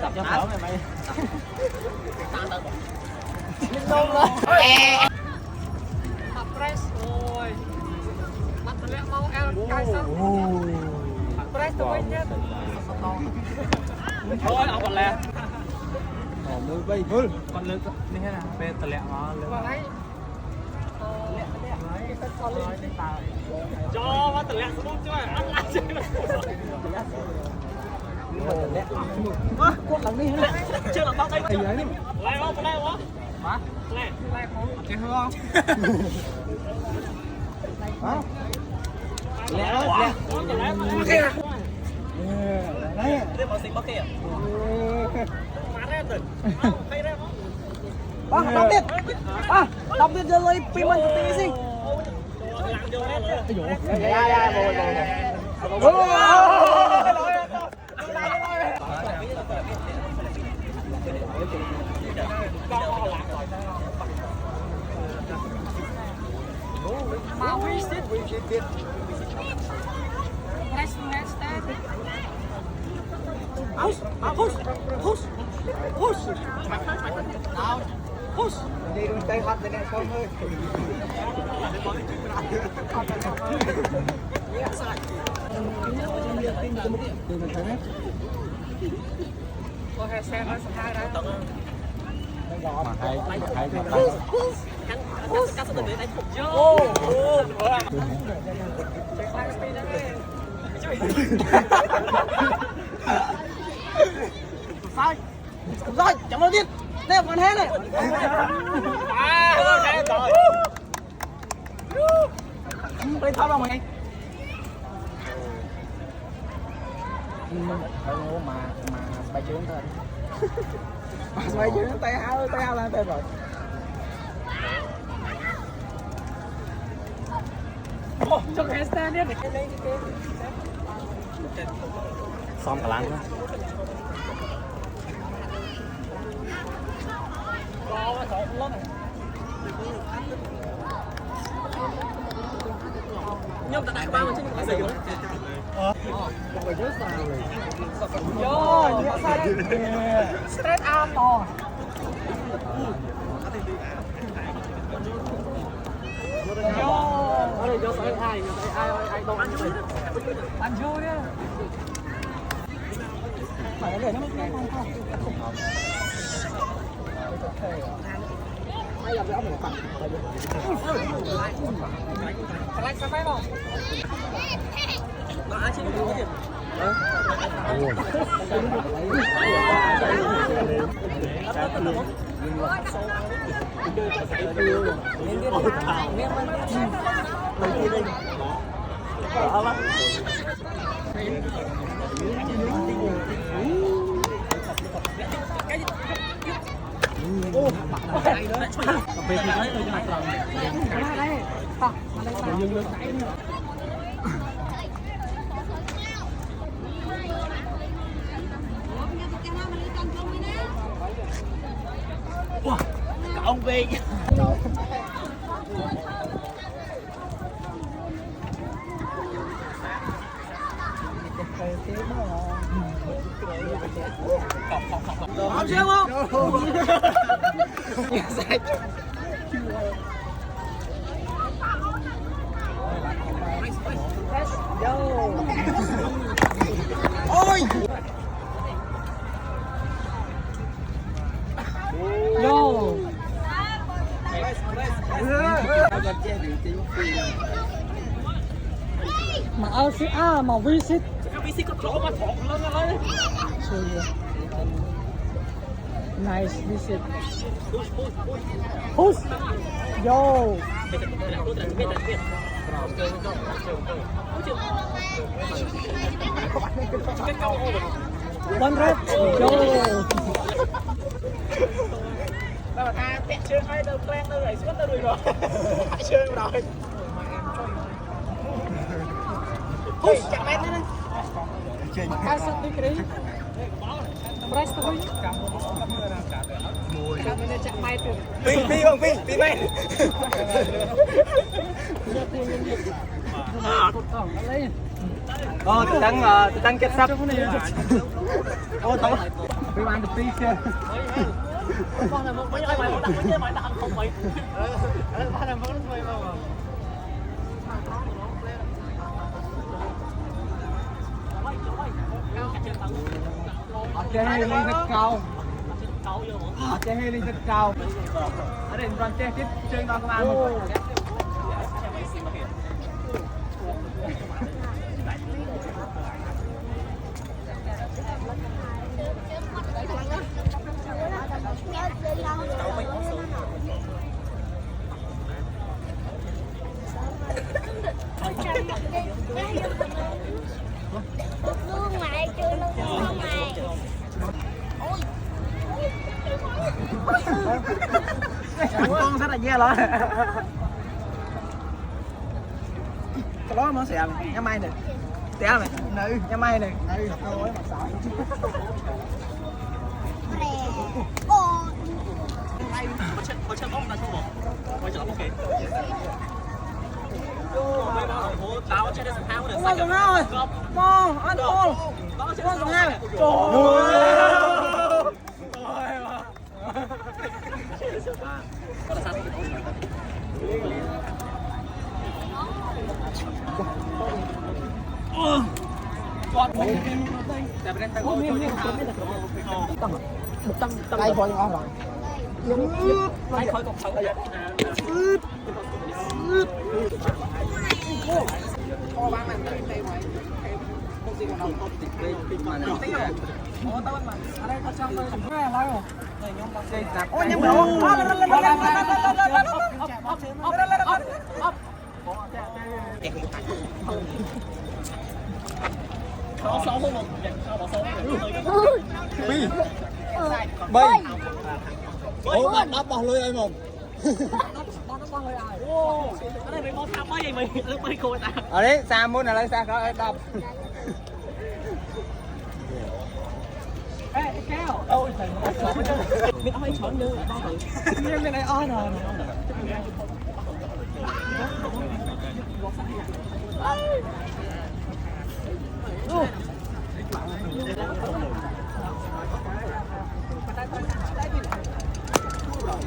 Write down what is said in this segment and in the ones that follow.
Tập cho thở mày mày. Nông lên. Mặt press rồi. Mặt lẹ mau em cài xong. Press tụi mình nhé. Thôi ông còn lẹ. Mưa bay mưa. Còn lướt đi thế nào? Về tờ lẹ mà lướt. Cho mà tờ lẹ xuống chứ mà ăn ăn chứ. Cuốn lắm đi nữa. Chưa là bao tay chưa. Lại không? Lại không? Hả? Lại. Lại không? Cái hư không? Hả? Lẹ đó, lẹ. Đấy. Đây mà xinh bác kia. Má ra từ. Hay ra không? Đọc tiếp. Đọc tiếp cho rồi pin mình tí gì. Làm vô hết. Dạ, mà we sit. Let's start. Push. Nào. Push. Đi đừng tay hot thế này không ơi. Có hai xe nó sẽ hai đó. Mà hay. Cắt sự để đánh phục vô. Sai. Rồi, chậm đầu tiên. Đây còn hết này. Hết rồi. Đây thôi vào mày. Mà bay trướng thôi. Bay trướng tay áo lên tay rồi. Cho cái stand đi. Xong cả lăng đó. Nhưng tại đại bao mà chứ không phải gì nữa. Phải nhớ sao này. Yo, nhớ sao đấy. Straight arm to. Yo, đây vô sai ai đâu ăn chơi. Ăn chơi á. Phải để nó không. Ai làm cái ốc này phẳng. Lại sao phải không? Ai chỉ có gì? Về thì lấy tôi cho mặt lòng. Đây. Dương lên chảy nữa. Wow, cả ông về. Không xem không? Ôi! Yo! Mà outfit mà visit. Visit có chỗ mà thọt lên rồi. Nice visit. Push. Yo. One red. Yo. Tao là ta vẹn chơi hay đâu quen đâu rồi suốt đâu rồi. Hãy chơi rồi. Push. Chạm em nữa. Ai sắp đi cái đấy. Press thôi. Chạm bên chạm mai từ. Pi không pi men. Tôi tăng kết sắp. Ô tao. Vì bạn được tí kia. Con này mấy ai mày đặt chứ mày đặt không mày. Ba này vẫn mày mà. Chơi hay lên rất cao. Chơi hay lên rất cao. Ở đây đoàn chơi tiếp chơi đoàn công an một. Luôn mày chưa luôn mày. Con rất là dễ rồi. Cái đó nó sẽ nhắm mai này. Té mày. Nữ, nhắm mai này. Nữ, ôi mà sợ. Có chân bóng là không một. Quay trở lại ok. Tao chơi được thao được. Con dùng hai rồi. Con, ăn con. Con dùng hai. Trời ơi. Con tay khỏi ngon rồi. Tay khỏi cục thử. Con bán mình đây ngoài. Không gì còn đâu tốt đây mà này. Ủa tao mà ở đây có xong rồi. Nghe nói không? Này nhóm bác sĩ. Ôi nhầm đồ. Có số không một. Có số. Bi. Bay. Ủa đắp bỏ lưới ai mồm. Ở đây mày món thăm mấy vậy mày? Lúc mày coi ta. Ở đấy xa muốn là lấy xa có đập. Ê kéo. Ôi thầy Mình nói chọn nữa. nhưng cái này on rồi.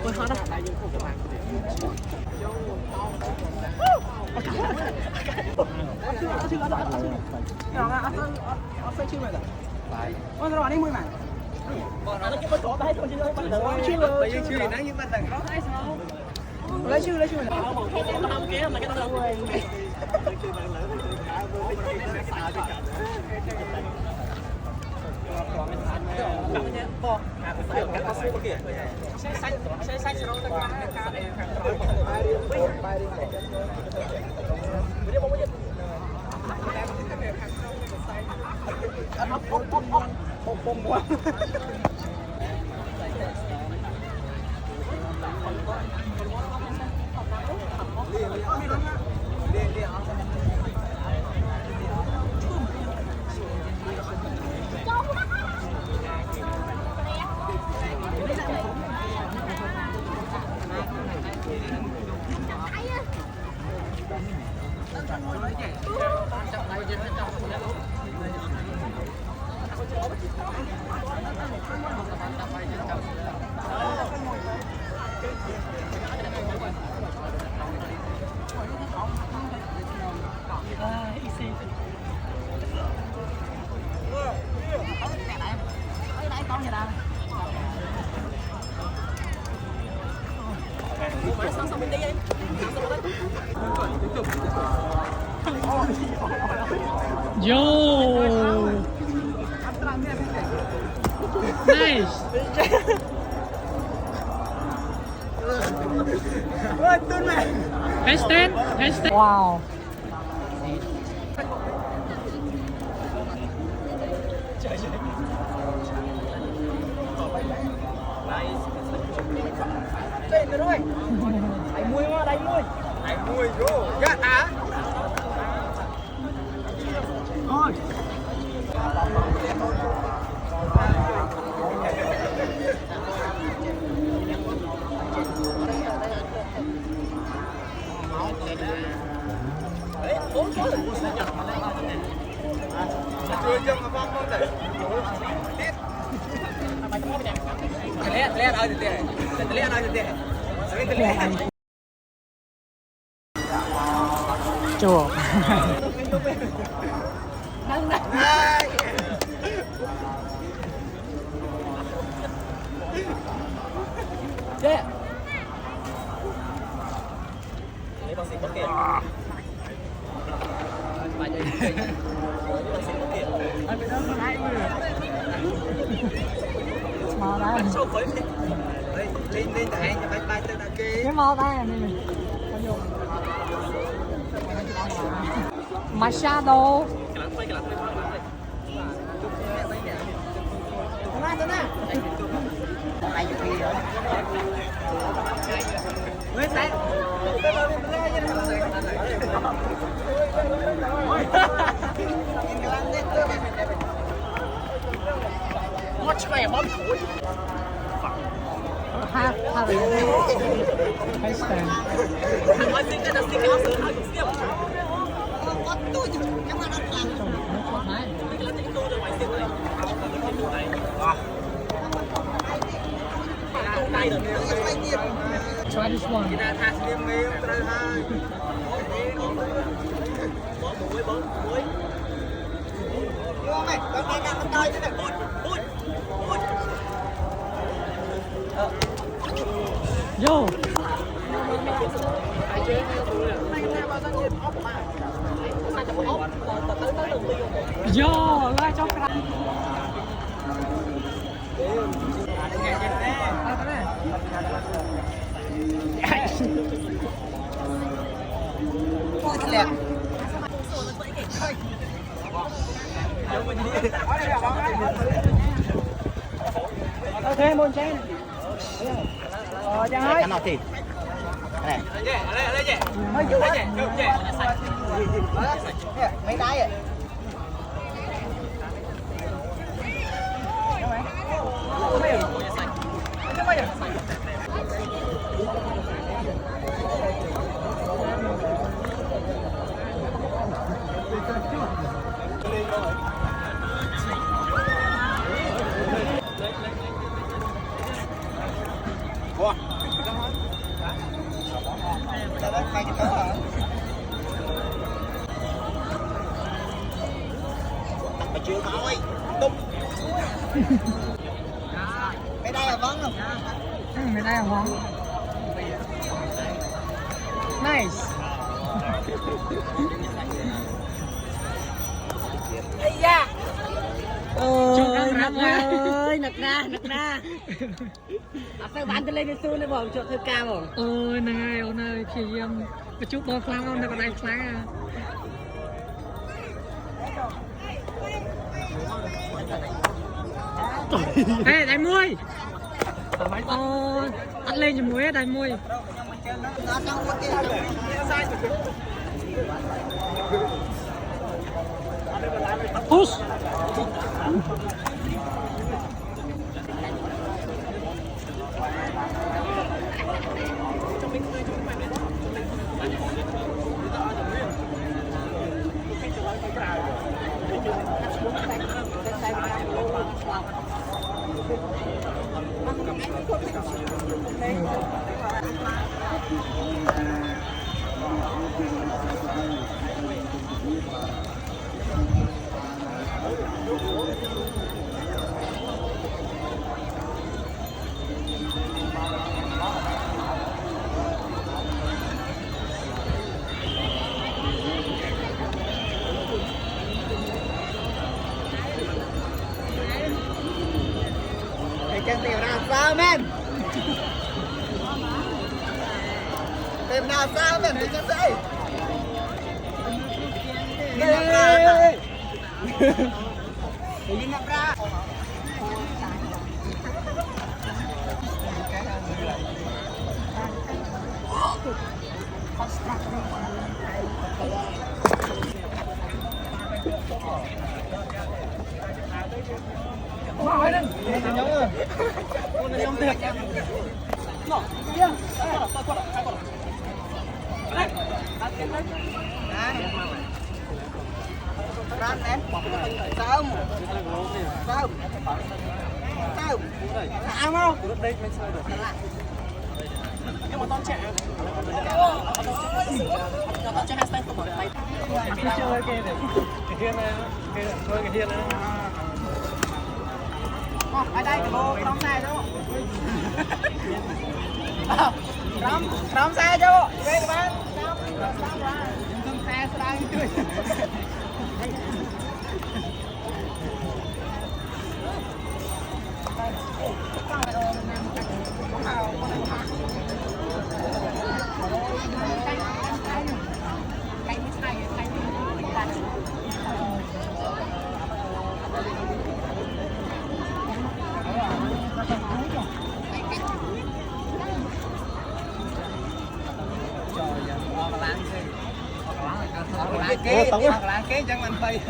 Ôi khó đó. Nhỏ à, ăn phê chưa mày rồi. Ôi rồi đi mười mày. Nó cái có tay thôi chứ đâu phải là Chưa. Bây giờ chưa thì nãy nhưng mà đừng. Lấy chưa mày. Không kia mà cái đó đâu. Xe xanh rồi ta Yo! Nice! Hashtag? Hashtag? Wow. Đây nữa rồi. Đánh mui mà, đánh mui. Đánh mui vô. Gắt á. Thôi. Chưa châm mà bom không thể. lihat aja deh. Lihat aja deh. Lihat. Chùa. Dek. Lấy bác sĩ có tiền. Banyak ini. Bác sĩ có tiền. Mau đây. Sao vậy? Lên tại cho bay tới đằng kia. Cái mau đây này. Machado. Watch my mom. Have it. High stand. I think that's the answer. I can see. Try this one. Yo. Yo, lại cho cái Thêm một chén. Jangan. Cái nào thì? Này. Mấy đáy à? Chưa thôi, tung. Mấy đây là vắng không? Mấy đây là món. Nice. Ây da. Ôi, nực ra. Phải bán tới lên cái xu này bọn cho thơ ca bọn. Ôi, này, ôi này, kìa em. Một chút bò khăn không, nó còn đánh khăn à. Ê, đánh môi. Ôi, ăn lên cho muối, đánh môi. Push. Chân tìm nào sao men? Tìm nào sao men? Tìm chân dậy. Đi ngập ra. Sao? ăn không nhưng mà con trẻ con trẻ hashtag không phải chơi cái này cái hiên này cái thôi cái hiên này ở đây cái lô đóng xe chứ đóng xe chứ đây các bạn đóng xe đây lá kế chẳng anh phay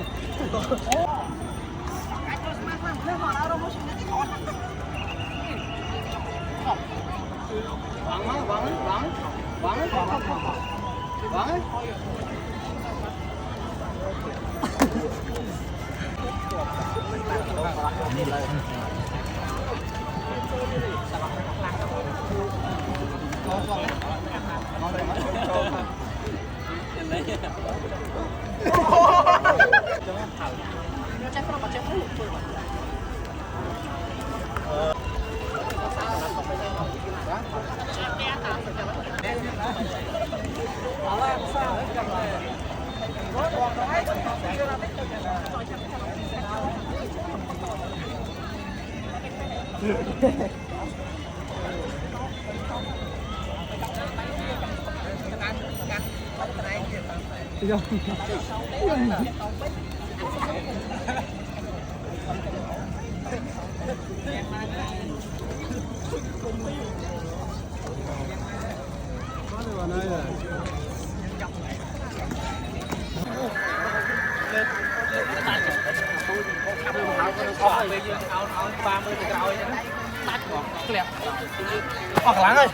hoặc láng ơi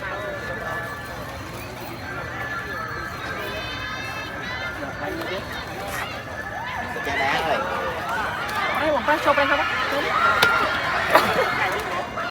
chả đá rồi đây một cái show bên không